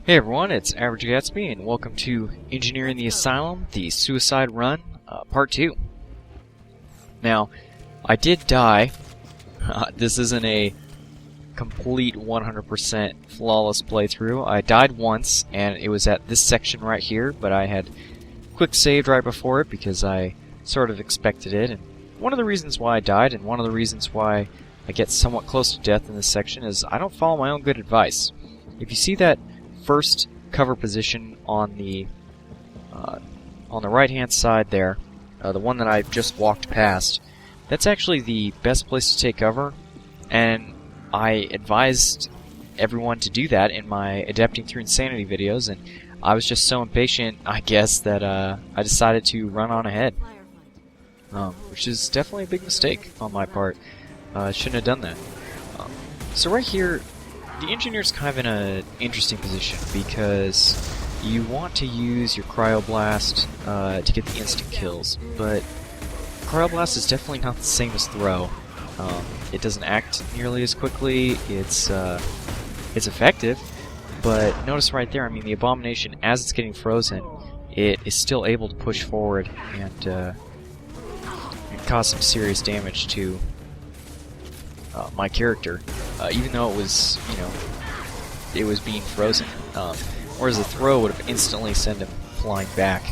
Hey everyone, it's Average Gatsby, and welcome to Engineering the Asylum, the Suicide Run, Part 2. Now, I did die. This isn't a complete 100% flawless playthrough. I died once, and it was at this section right here, but I had quick saved right before it because I sort of expected it. And one of the reasons why I died, and one of the reasons why I get somewhat close to death in this section, is I don't follow my own good advice. If you see that first cover position on the right hand side there, the one that I just walked past, that's actually the best place to take cover, and I advised everyone to do that in my Adapting Through Insanity videos, and I was just so impatient, I guess, that I decided to run on ahead, which is definitely a big mistake on my part. I shouldn't have done that. So right here, the engineer's kind of in an interesting position because you want to use your cryoblast to get the instant kills, but cryoblast is definitely not the same as throw. It doesn't act nearly as quickly. It's effective, but notice right there, I mean, the abomination, as it's getting frozen, it is still able to push forward and cause some serious damage to my character, even though it was, it was being frozen. Whereas the throw would have instantly sent him flying back.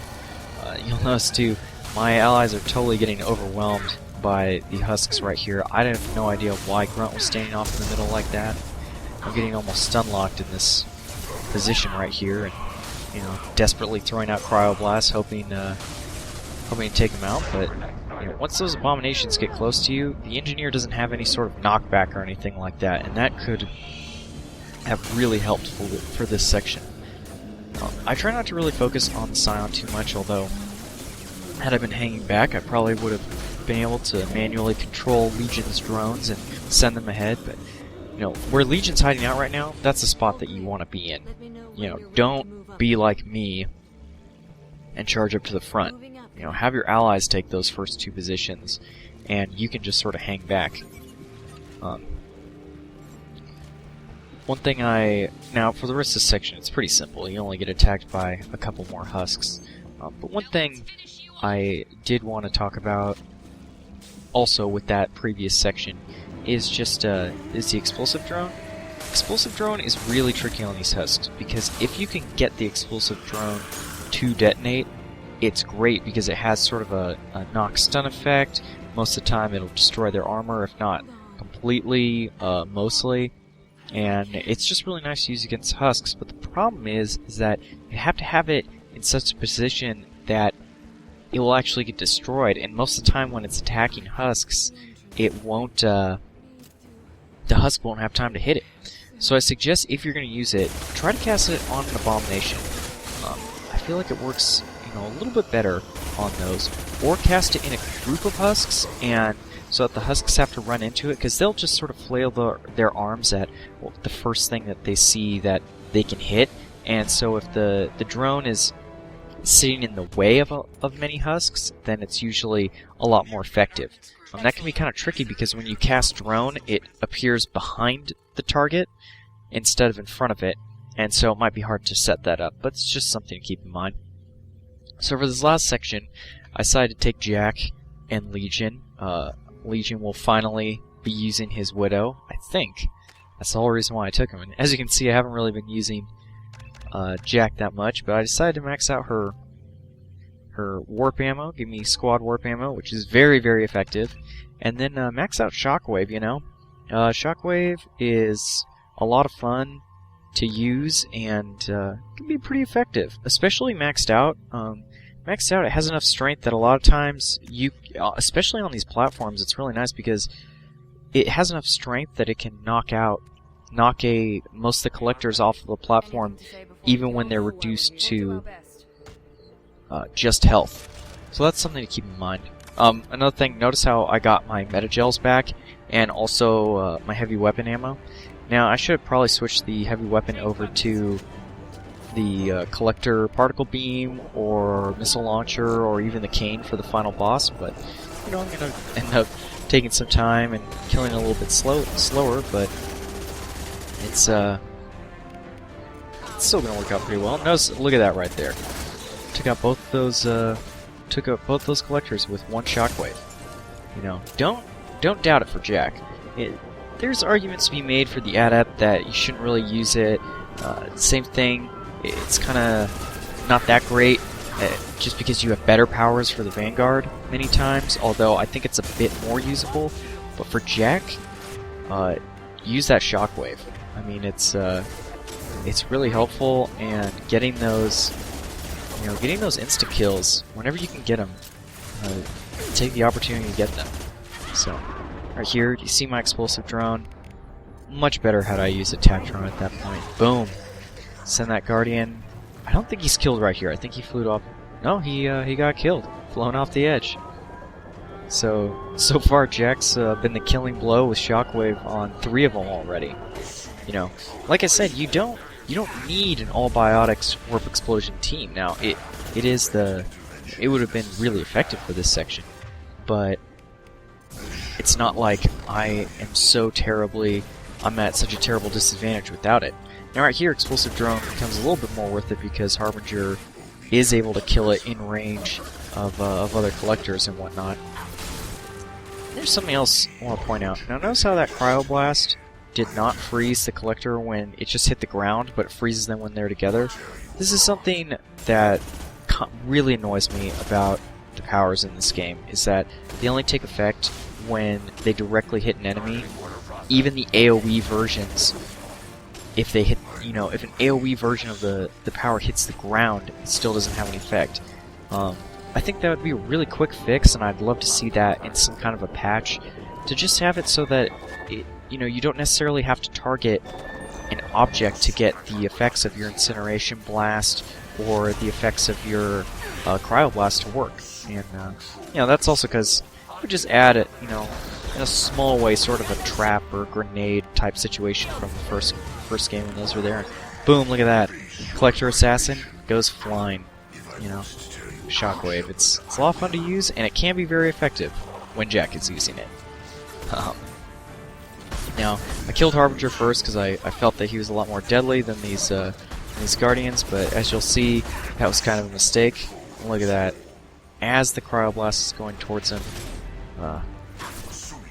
You'll notice too, my allies are totally getting overwhelmed by the husks right here. I have no idea why Grunt was standing off in the middle like that. I'm getting almost stun locked in this position right here, and desperately throwing out cryoblasts, hoping to take him out, but. Once those abominations get close to you, the engineer doesn't have any sort of knockback or anything like that, and that could have really helped for this section. I try not to really focus on the Scion too much, although had I been hanging back, I probably would have been able to manually control Legion's drones and send them ahead, but where Legion's hiding out right now, that's the spot that you want to be in. Don't be like me and charge up to the front. Have your allies take those first two positions, and you can just sort of hang back. One thing now for the rest of this section, it's pretty simple. You only get attacked by a couple more husks. But one thing I did want to talk about, also with that previous section, is just is the explosive drone. Explosive drone is really tricky on these husks because if you can get the explosive drone to detonate, it's great because it has sort of a knock stun effect. Most of the time it'll destroy their armor, if not completely, mostly. And it's just really nice to use against husks, but the problem is that you have to have it in such a position that it will actually get destroyed, and most of the time when it's attacking husks, it won't, the husk won't have time to hit it. So I suggest if you're going to use it, try to cast it on an abomination. I feel like it works a little bit better on those, or cast it in a group of husks, and so that the husks have to run into it, because they'll just sort of flail their arms at the first thing that they see that they can hit, and so if the drone is sitting in the way of many husks, then it's usually a lot more effective. That can be kind of tricky because when you cast drone, it appears behind the target instead of in front of it, and so it might be hard to set that up, but it's just something to keep in mind. So for this last section, I decided to take Jack and Legion. Legion will finally be using his Widow, I think. That's the whole reason why I took him. And as you can see, I haven't really been using Jack that much, but I decided to max out her warp ammo, give me squad warp ammo, which is very, very effective, and then max out Shockwave, Shockwave is a lot of fun to use and can be pretty effective, especially maxed out. Maxed out, it has enough strength that a lot of times especially on these platforms, it's really nice because it has enough strength that it can knock most of the collectors off of the platform, even when they're reduced to just health. So that's something to keep in mind. Another thing, notice how I got my metagels back and also my heavy weapon ammo. Now, I should have probably switched the heavy weapon over to the collector particle beam or missile launcher or even the cane for the final boss, but I'm going to end up taking some time and killing it a little bit slower, but it's it's still gonna work out pretty well. Notice, look at that right there. Took out both those collectors with one shockwave. You know, don't doubt it for Jack. There's arguments to be made for the Adept that you shouldn't really use it. Same thing, it's kind of not that great just because you have better powers for the Vanguard many times, although I think it's a bit more usable. But for Jack, use that shockwave. I mean, it's really helpful, and getting those insta kills whenever you can get them, take the opportunity to get them. So, right here, you see my explosive drone. Much better had I used a tac drone at that point. Boom! Send that Guardian. I don't think he's killed right here. I think he flew off. No, he got killed, flown off the edge. So far, Jack's been the killing blow with shockwave on 3 of them already. You know, like I said, you don't need an all biotics warp explosion team. Now, it would have been really effective for this section, but it's not like I'm at such a terrible disadvantage without it. Now, right here, explosive drone becomes a little bit more worth it because Harbinger is able to kill it in range of other collectors and whatnot. There's something else I want to point out. Now, notice how that cryoblast did not freeze the collector when it just hit the ground, but it freezes them when they're together. This is something that really annoys me about the powers in this game, is that they only take effect when they directly hit an enemy. Even the AoE versions, if they hit, if an AoE version of the power hits the ground, it still doesn't have any effect. I think that would be a really quick fix, and I'd love to see that in some kind of a patch, to just have it so that you don't necessarily have to target an object to get the effects of your incineration blast or the effects of your cryoblast to work. And that's also because it would just add it, in a small way, sort of a trap or grenade type situation from the first game when those were there. Boom! Look at that, Collector Assassin goes flying. Shockwave. It's a lot of fun to use, and it can be very effective when Jack is using it. Now, I killed Harbinger first because I felt that he was a lot more deadly than these Guardians, but as you'll see, that was kind of a mistake. And look at that. As the cryoblast is going towards him,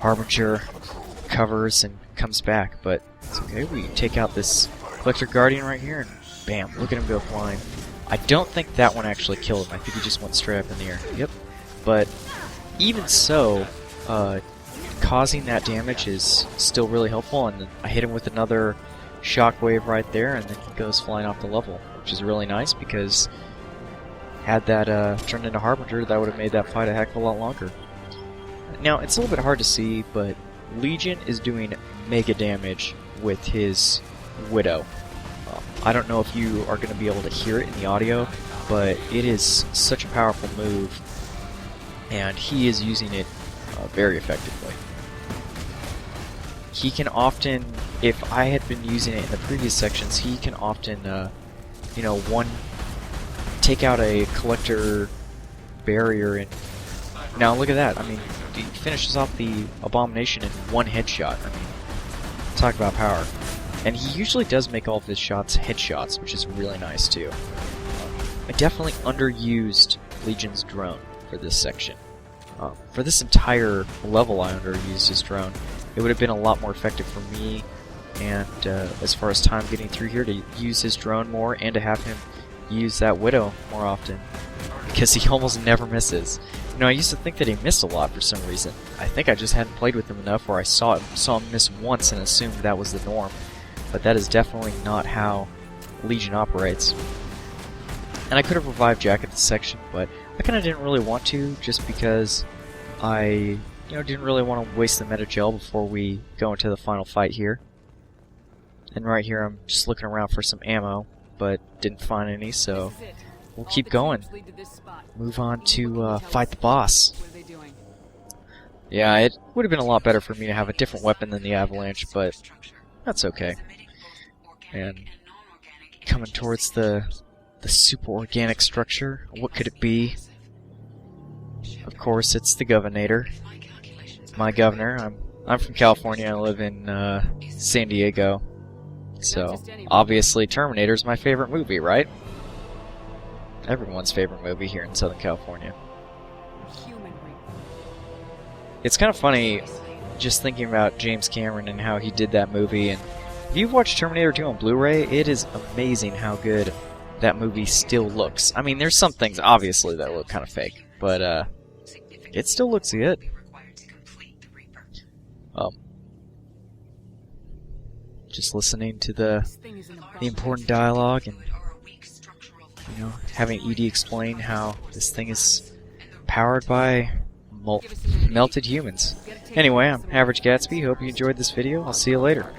Harbinger covers and comes back, but it's okay. We take out this Collector Guardian right here, and bam, look at him go flying. I don't think that one actually killed him. I think he just went straight up in the air. Yep. But even so, causing that damage is still really helpful, and I hit him with another shockwave right there, and then he goes flying off the level, which is really nice because had that turned into Harbinger, that would have made that fight a heck of a lot longer. Now, it's a little bit hard to see, but Legion is doing mega damage with his Widow. I don't know if you are going to be able to hear it in the audio, but it is such a powerful move, and he is using it very effectively. He can often, if I had been using it in the previous sections, he can often, take out a collector barrier, and now look at that. I mean, he finishes off the Abomination in one headshot. I mean, talk about power. And he usually does make all of his shots headshots, which is really nice too. I definitely underused Legion's drone for this section. For this entire level I underused his drone. It would have been a lot more effective for me, and as far as time getting through here, to use his drone more and to have him use that Widow more often, because he almost never misses. I used to think that he missed a lot for some reason. I think I just hadn't played with him enough where I saw him miss once and assumed that was the norm. But that is definitely not how Legion operates. And I could have revived Jack at this section, but I kind of didn't really want to, just because I didn't really want to waste the meta gel before we go into the final fight here. And right here I'm just looking around for some ammo, but didn't find any, so we'll keep going. Move on to fight the boss. Yeah, it would have been a lot better for me to have a different weapon than the Avalanche, but that's okay. And coming towards the super organic structure, what could it be? Of course, it's the Governator. My governor. I'm from California. I live in San Diego. So, obviously Terminator's my favorite movie, right? Everyone's favorite movie here in Southern California. It's kind of funny just thinking about James Cameron and how he did that movie. And if you've watched Terminator 2 on Blu-ray, it is amazing how good that movie still looks. I mean, there's some things, obviously, that look kind of fake, but it still looks good. Just listening to the important dialogue and, you know, having ED explain how this thing is powered by melted humans. Anyway, I'm Average Gatsby. Hope you enjoyed this video. I'll see you later.